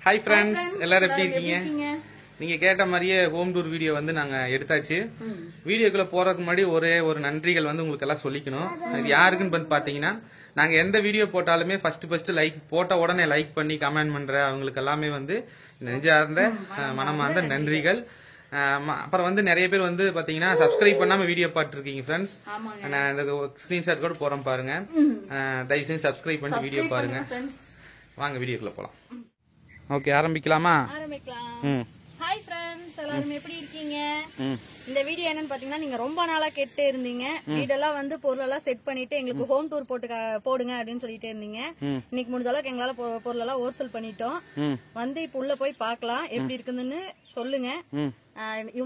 Hi friends, எல்லாரும் எப்படி இருக்கீங்க? நீங்க கேட்ட மாதிரியே ஹோம் டூர் வீடியோ வந்து நாங்க எடுத்தாச்சு. வீடியோக்குள்ள போறதுக்கு முன்னாடி ஒரே ஒரு நன்றிகள் வந்து உங்களுக்கு எல்லாம் சொல்லிக்கணும். அது யாருக்குன்னு வந்து பாத்தீங்கன்னா, நாங்க எந்த வீடியோ போட்டாலுமே ஃபர்ஸ்ட் லைக் போட்ட உடனே லைக் பண்ணி கமெண்ட் பண்ற அவங்களுக்கு எல்லாமே வந்து நெஞ்சார்ந்த மனமார்ந்த நன்றிகள். அப்புறம் வந்து நிறைய பேர் வந்து பாத்தீங்கன்னா சப்ஸ்கிரைப் பண்ணாம வீடியோ பாத்துருக்கீங்க ஃப்ரெண்ட்ஸ். நான் இந்த ஸ்கிரீன்ஷாட் கூட போறேன் பாருங்க. தயவு செஞ்சு சப்ஸ்கிரைப் பண்ணி வீடியோ பாருங்க. வாங்க வீடியோக்குள்ள போலாம். ஓகே, ஆரம்பிக்கலாமா? ஹாய் ஃப்ரெண்ட்ஸ், எல்லாரும் எப்படி இருக்கீங்க? இந்த வீடியோ என்னன்னு பாத்தீங்கன்னா, நீங்க ரொம்ப நாளா கேட்டே இருந்தீங்க. வீடெல்லாம் வந்து பொருளெல்லாம் செட் பண்ணிட்டு எங்களுக்கு ஹோம் டூர் போடுங்க அப்படின்னு சொல்லிட்டே இருந்தீங்க. இன்னைக்கு முடிஞ்ச அளவுக்கு எங்களால பொருளெல்லாம் ஹோல்சேல் பண்ணிட்டோம். வந்து இப்ப உள்ள போய் பார்க்கலாம் எப்படி இருக்குதுன்னு சொல்லுங்க.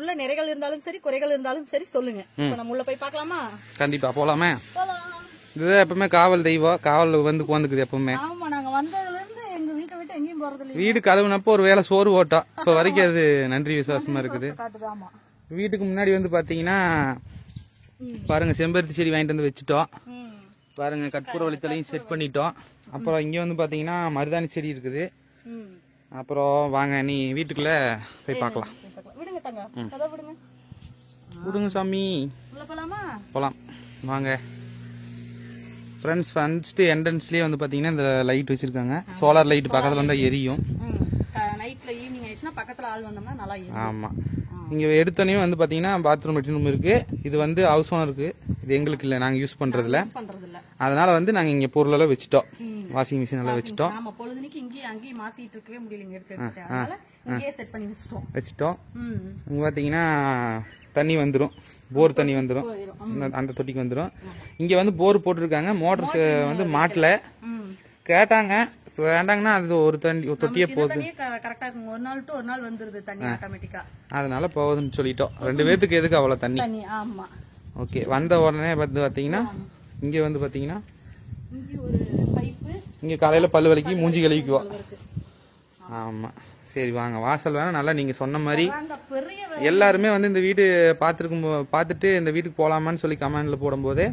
உள்ள நிறைகள் இருந்தாலும் சரி, குறைகள் இருந்தாலும் சரி சொல்லுங்க. இப்ப நம்ம உள்ள போய் பார்க்கலாமா? கண்டிப்பா போலாமே. இதுதான் எப்பவுமே காவல் தெய்வம், காவல் வந்து உட்காந்துக்குது எப்பவுமே. ஆமா, நாங்க வந்ததுல இருந்து எங்க வீட்டை விட்டு எங்கேயும் போறது வீடு கதவுனப்போ ஒரு வேலை சோறு ஓட்டோம். இப்ப வரைக்கும் அது நன்றி விசுவாசமா இருக்குது. வீட்டுக்கு முன்னாடி வந்து பாத்தீங்கன்னா பாருங்க, செம்பருத்தி செடி வாங்கிட்டு வந்து வச்சுட்டோம். பாருங்க, கற்பூர வழித்தலையும் செட் பண்ணிட்டோம். அப்புறம் இங்க வந்து பாத்தீங்கன்னா மருதாணி செடி இருக்குது. அப்புறம் வாங்க நீ வீட்டுக்குள்ள போய் பார்க்கலாம். விடுங்க சாமி, போலாம் வாங்க. ஃப்ரெண்ட்ஸ், ஃபர்ஸ்ட் என்ட்ரன்ஸ்லயே வந்து பாத்தீங்கன்னா இந்த லைட் வச்சிருக்காங்க. சோலார் லைட் பக்கத்துல வந்தா எரியும். நைட்ல ஈவினிங் ஆயிடுச்சுனா பக்கத்துல ஆள் வந்தோம்னா நல்லா எரியும். ஆமா, இங்க எடுத்தோனே வந்து பாத்தீங்கன்னா பாத்ரூம் பெட்ரூம் இருக்கு. இது வந்து ஹவுஸ் ஓனருக்கு, இது எங்களுக்கு இல்ல, நாங்க யூஸ் பண்றதுல. அதனால வந்து நாங்க இங்க பொருள் எல்லாம் வச்சுட்டோம். வாஷிங் மிஷின் எல்லாம் வச்சுட்டோம். ஆமா, பொழுதுனிக்கு இங்கே அங்கேயே மாத்திட்டு இருக்கவே முடியல, எடுத்து அதனால இங்கேயே செட் பண்ணி வச்சிட்டோம். இங்க பாத்தீங்கன்னா தண்ணி வந்துரும், போர் தண்ணி வந்துரும், அந்த தொட்டிக்கு வந்துரும். இங்க வந்து போர் போட்டிருக்காங்க. மோட்டர் வந்து மாட்டல கேட்டாங்க, வேண்டாங்கன்னா அது ஒரு தொட்டியே போகுது. கரெக்டா இருக்கும், ஒரு நாள் டு ஒரு நாள் வந்துருது தண்ணி ஆட்டோமேட்டிக்கா. அதனால போகுதுன்னு சொல்லிட்டோம். 2 பேத்துக்கு எதுக்கு அவ்வளவு தண்ணி? ஆமா, ஓகே. வந்த உடனே வந்து பாத்தீங்கன்னா இங்க வந்து பாத்தீங்கன்னா இங்க காலையில பல்லு வலிக்கு மூஞ்சி கழுவிக்குவோம். ஆமா, சரி வாங்க. வாசல் வேணா நல்லா நீங்க சொன்ன மாதிரி எல்லாருமே வந்து இந்த வீடு பார்த்துட்டு இந்த வீட்டுக்கு போலாமான்னு சொல்லி கமெண்ட்ல போடும்போதே,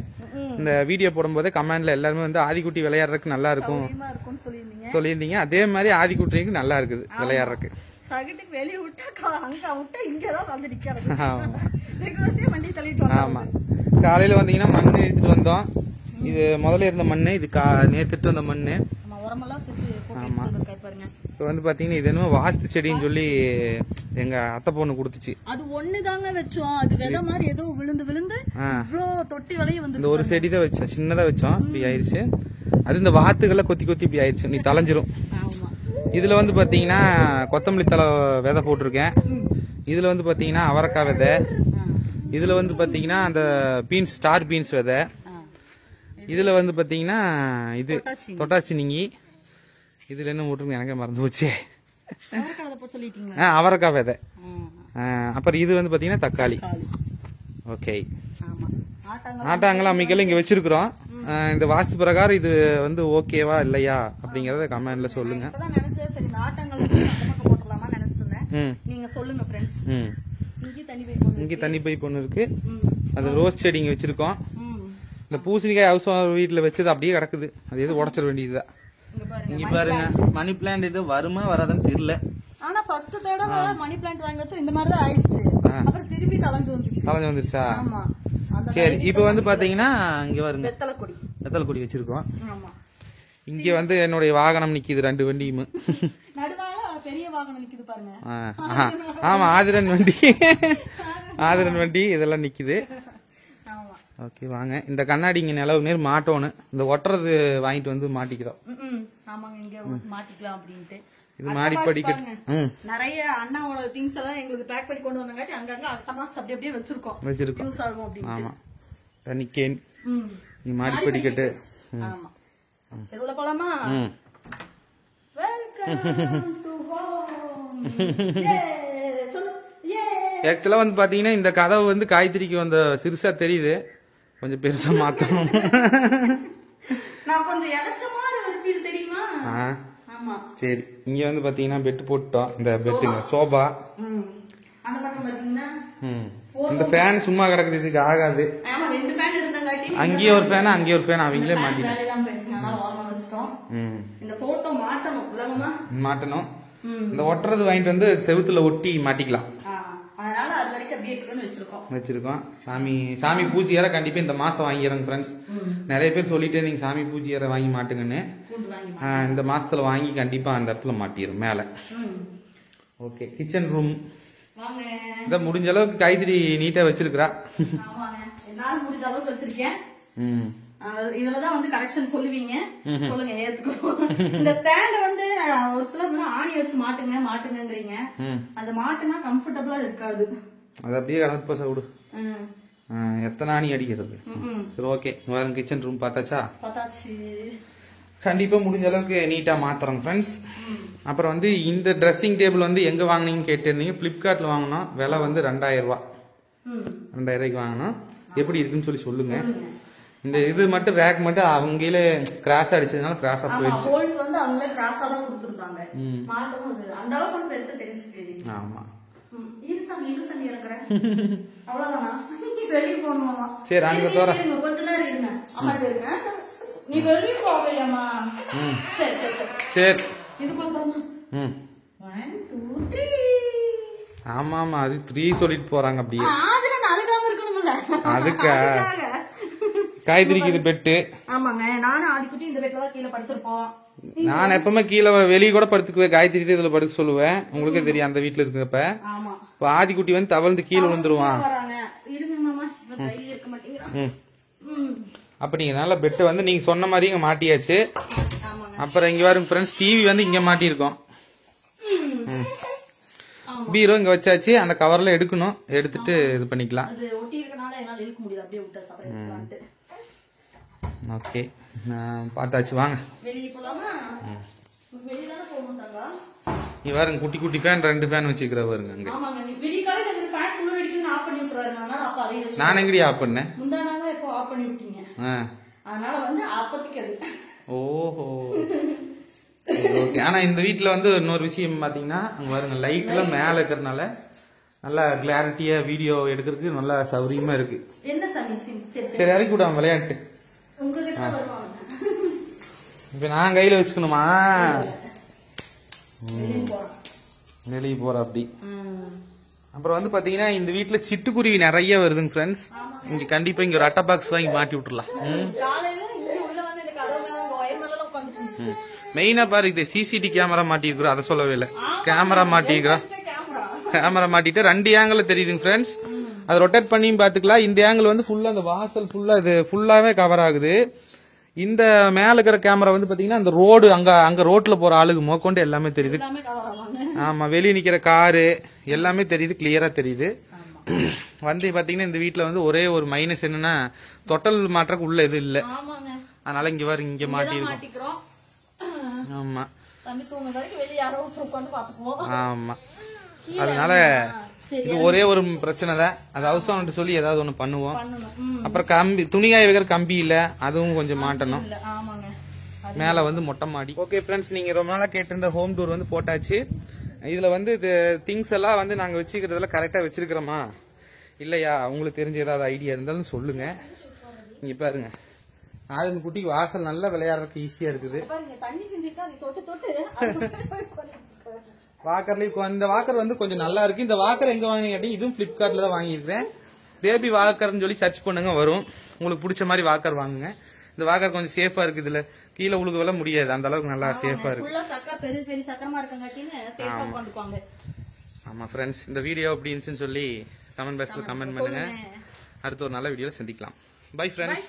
இந்த வீடியோ போடும்போதே கமெண்ட்ல எல்லாருமே வந்து ஆதிக்குட்டி விளையாடுறதுக்கு நல்லா இருக்கும் சொல்லியிருந்தீங்க. அதே மாதிரி ஆதிக்குட்டிக்கு நல்லா இருக்குது விளையாடுறதுக்கு. ஆமா, காலையில வந்தீங்கன்னா மண் எடுத்துட்டு வந்தோம். இது முதல்ல இருந்த மண்ணு, இது நேத்துட்டு வந்த மண்ணு. ஆமா, இப்ப வந்து பாத்தீங்கன்னா இது என்னமோ வாஸ்து செடின்னு சொல்லி எங்க அத்தை பொண்ணு கொடுத்துச்சு. அது ஒண்ணுதாங்க வச்சோம். அது விதை மாதிரி ஏதோ விழுந்து தொட்டி வலையும் வந்து இந்த ஒரு செடி தான் வச்சோம், சின்னதா வச்சோம். இப்படி ஆயிடுச்சு. அது இந்த வாத்துக்களை கொத்தி இப்படி ஆயிடுச்சு. நீ தலைஞ்சிரும். இதுல வந்து பாத்தீங்கன்னா கொத்தமல்லி தலை விதை போட்டிருக்கேன். இதுல வந்து பாத்தீங்கன்னா அவரைக்காய் விதை. இதுல வந்து பாத்தீங்கன்னா அந்த பீன்ஸ், ஸ்டார் பீன்ஸ் விதை. இதுல வந்து பாத்தீங்கன்னா இது தொட்டாச்சி நீங்கி. இதுல என்ன போட்டுருக்கு எனக்கே மறந்து போச்சு. அவரைக்காய் விதை. அப்புறம் இது வந்து பாத்தீங்கன்னா தக்காளி. ஓகே, ஆட்டாங்கலாம் அமைக்கல இங்க வச்சிருக்கிறோம். இந்த வாஸ்து பிரகாரம் இது வந்து ஓகேவா இல்லையா அப்படிங்கறத கமெண்ட்ல சொல்லுங்க. இங்க தண்ணி பைப் ஒண்ணு இருக்கு. அது ரோஸ் செடி இங்க வச்சிருக்கோம். இந்த பூசணிக்காய் ஹவுஸ் ஓனர் வீட்டுல வச்சது அப்படியே கிடக்குது. அது எது உடைச்சிட வேண்டியதுதான். இங்க பாருங்க, மணி பிளான்ட் இது வருமா வராதுன்னு தெரியல. ஆனா ஃபர்ஸ்ட் தடவை மணி பிளான்ட் வாங்கி வச்சா இந்த மாதிரி தான் ஆயிடுச்சு. அப்புறம் திருப்பி தலஞ்சு வந்துருச்சா? ஆமா. சரி, இப்போ வந்து பாத்தீங்கன்னா இங்க வருங்க வெத்தலை கொடி வச்சிருக்கோம். இங்க வந்து என்னுடைய வாகனம் நிக்குது, 2 வண்டியும். நடுவால பெரிய வாகனம் நிக்குது பாருங்க. ஆமா, ஆதிரன் வண்டி இதெல்லாம் நிக்குது. ஓகே வாங்க. இந்த கண்ணாடி இங்க நிலவு நேர் மாட்டோன்னு இந்த ஒட்டுறது வாங்கிட்டு வந்து மாட்டிக்கிறோம். இது மாடி படிக்கட்டு. நிறைய அண்ணாவோட திங்ஸ் எல்லாம் எங்களுக்கு பேக் பண்ணி கொண்டு வந்தாங்க. அங்கங்க அப்படியே வச்சிருக்கோம். ஆமா, தண்ணி கேன், மாடி படிக்கட்டு. ஆமா, எவ்வளவு போலாமா? ஆக்சுவலா வந்து பாத்தீங்கன்னா இந்த கதவு வந்து காய்கறிக்கு வந்த சிறுசா தெரியுது, கொஞ்சம் பெருசா மாத்தணும். சரி, இங்க வந்து பாத்தீங்கன்னா பெட் போட்டோம். இந்த பெட்டுங்க சோபா. இந்த ஃபேன் சும்மா கிடக்குது, இதுக்கு ஆகாது. அங்கேயே ஒரு ஃபேன், அங்கேயே ஒரு ஃபேன், அவங்களே மாட்டிட்டோம். மாட்டணும். இந்த ஒட்டுறது வாங்கிட்டு வந்து செவுத்துல ஒட்டி மாட்டிக்கலாம். அதனால அது வரைக்கும் அப்படியே இருக்குன்னு வச்சிருக்கோம். சாமி பூஜை ஏற கண்டிப்பா இந்த மாசம் வாங்கிடுறேங்க ஃப்ரெண்ட்ஸ். நிறைய பேர் சொல்லிட்டே நீங்க சாமி பூஜை ஏற வாங்கி மாட்டுங்கன்னு. இந்த மாசத்துல வாங்கி கண்டிப்பா அந்த இடத்துல மாட்டிடும் மேல. ஓகே, கிச்சன் ரூம் இத முடிஞ்ச அளவுக்கு கைத்திரி நீட்டா வச்சிருக்கா. முடிஞ்ச அளவுக்கு வச்சிருக்கேன். இதுலதான் வந்து கரெக்ஷன் சொல்லுவீங்க, சொல்லுங்க ஏத்துக்கோ. இந்த ஸ்டாண்ட் வந்து ஒரு சிலர் ஆணி வச்சு மாட்டுங்கன்றீங்க. அது மாட்டுனா கம்ஃபர்டபுளா இருக்காது. அது அப்படியே கணக்கு பச விடு. எத்தனை ஆணி அடிக்கிறது? சரி, ஓகே. வேற கிச்சன் ரூம் பார்த்தாச்சா? கண்டிப்பா முடிஞ்ச அளவுக்கு நீட்டா மாத்துறோம் ஃப்ரெண்ட்ஸ். அப்புறம் வந்து இந்த ட்ரெஸ்ஸிங் டேபிள் வந்து எங்க வாங்கினீங்கன்னு கேட்டிருந்தீங்க. பிளிப்கார்ட்ல வாங்கினோம். விலை வந்து 2000 ரூபாய். 2000 ரூபாய்க்கு வாங்கினோம். எப்படி இருக்குன்னு சொல்லி சொல்லுங்க. இந்த இது மட்டும் ரேக் மட்டும் அவங்களே கிராஸ் அடிச்சதுனால கிராஸா போயிடுச்சு. ஹோல்ஸ் வந்து அவங்களே கிராஸா தான் கொடுத்திருக்காங்க. மாட்டவும் அந்த அளவுக்கு பெருசா தெரிஞ்சுக்கிட்டீங்க. ஆமா. இருசாமி இறக்குறேன். அவ்வளவுதானா? வெளிய போணுமா? சரி, அங்க தோற. கொஞ்ச நேரம் இருங்க. அமர்ந்துருங்க. நீ வெளிய போகலையாமா? சரி சரி சரி. இது போறோமா? 1 2 3. ஆமா ஆமா, அது 3 சொல்லிட்டு போறாங்க அப்படியே. ஆதிரன் அழுகாம இருக்கணும்ல. அதுக்காக காய்கறிக்கு இது பெட்டு. ஆமாங்க, நானும் ஆதிக்குட்டி இந்த பெட்ல தான் கீழே படுத்துறோம். நான் எப்பவுமே கீழே வெளியே கூட படுத்துக்குவேன். காய்கறி இதுல படுக்க சொல்லுவேன். உங்களுக்கே தெரியும் அந்த வீட்டுல இருக்கப்ப. ஆதிக்குட்டி வந்து தவழ்ந்து கீழே விழுந்துருவான். அப்படிங்கனால பெட்டை வந்து நீங்க சொன்ன மாதிரி இங்க மாட்டியாச்சு. அப்புறம் இங்க வரும் ஃப்ரெண்ட்ஸ், டிவி வந்து இங்க மாட்டிருக்கோம். பீரோ இங்க வச்சாச்சு. அந்த கவர்ல எடுக்கணும், எடுத்துட்டு இது பண்ணிக்கலாம். ஓகே, பார்த்தாச்சு. வாங்க நீ பாருங்க, குட்டி குட்டி ஃபேன் 2 ஃபேன் வச்சுக்கிற பாருங்க. அங்க நான் எங்கடி ஆஃப் பண்ணேன்? ஓஹோ, ஓகே. ஆனா இந்த வீட்டுல வந்து இன்னொரு விஷயம் பாத்தீங்கன்னா, அங்க பாருங்க லைட் எல்லாம் மேல இருக்கிறதுனால நல்லா கிளாரிட்டியா வீடியோ எடுக்கிறதுக்கு நல்லா சௌரியமா இருக்கு. சரி, இறக்கி விடாம விளையாட்டு. இப்ப நான் கையில வச்சுக்கணுமா? வெளியே போற அப்படி. அப்புறம் வந்து பாத்தீங்கன்னா இந்த வீட்டுல சிட்டுக்குருவி நிறைய வருதுங்க ஃப்ரெண்ட்ஸ். இங்க கண்டிப்பா இங்க ஒரு அட்டை பாக்ஸ் வாங்கி மாட்டி விட்டுறலாம். மெயினா பாரு, சிசிடி கேமரா மாட்டிருக்கிறோம். அதை சொல்லவே இல்லை. கேமரா மாட்டிருக்கிறோம். கேமரா மாட்டிட்டு 2 ஆங்கிள் தெரியுதுங்க ஃப்ரெண்ட்ஸ். அது ரொட்டேட் பண்ணியும் பாத்துக்கலாம். இந்த ஆங்கிள் வந்து ஃபுல்லா அந்த வாசல் ஃபுல்லா இது ஃபுல்லாவே கவர் ஆகுது. இந்த மேல இருக்கிற கேமரா வந்து பாத்தீங்கன்னா அந்த ரோடு அங்க ரோட்ல போற ஆளுக்கு மோக்கொண்டு எல்லாமே தெரியுது. ஆமா, வெளியே நிக்கிற காரு எல்லாமே தெரியுது, கிளியரா தெரியுது. வந்து பாத்தீங்கன்னா இந்த வீட்டுல வந்து ஒரே ஒரு மைனஸ் என்னன்னா, தொட்டல் மாற்றக்கு உள்ள எதுவும் இல்ல. அதனால இங்க வர இங்க மாட்டிருக்கோம். ஆமா ஆமா, அதனால இது ஒரே ஒரு பிரச்சனை தான். அது அவசரம் சொல்லி ஏதாவது ஒண்ணு பண்ணுவோம். அப்புறம் கம்பி, துணிகாய வைக்கிற கம்பி இல்ல, அதுவும் கொஞ்சம் மாட்டணும். மேல வந்து மொட்டை மாடி. ஓகே ஃப்ரெண்ட்ஸ், நீங்க ரொம்ப நாளா கேட்டிருந்த ஹோம் டூர் வந்து போட்டாச்சு. இதுல வந்து திங்ஸ் எல்லாம் வந்து நாங்க வச்சுக்கிறதுல கரெக்டா வச்சிருக்கிறோமா இல்லையா? உங்களுக்கு தெரிஞ்ச ஏதாவது ஐடியா இருந்தாலும் சொல்லுங்க. நீங்க பாருங்க, ஆளுங்க குட்டிக்கு வாசல் நல்லா விளையாடுறதுக்கு ஈஸியா இருக்குது. வாக்கர்லயும் இந்த வாக்கர் வந்து கொஞ்சம் நல்லா இருக்கு. இந்த வாக்கர் எங்க வாங்கினீங்க? இதுவும் பிளிப்கார்ட்ல தான் வாங்கியிருக்கேன். பேபி வாக்கர்னு சொல்லி சர்ச் பண்ணுங்க, வரும். உங்களுக்கு பிடிச்ச மாதிரி வாக்கர் வாங்குங்க. இந்த வாக்கர் கொஞ்சம் சேஃபா இருக்கு. இதுல கீழே உழுக முடியாது, அந்த அளவுக்கு நல்லா சேஃபா இருக்கு. ஆமா ஃப்ரெண்ட்ஸ், இந்த வீடியோ எப்படி இருந்துச்சுன்னு சொல்லி கமெண்ட் பாக்ஸ்ல கமெண்ட் பண்ணுங்க. அடுத்த ஒரு நல்ல வீடியோல சந்திக்கலாம். Bye friends.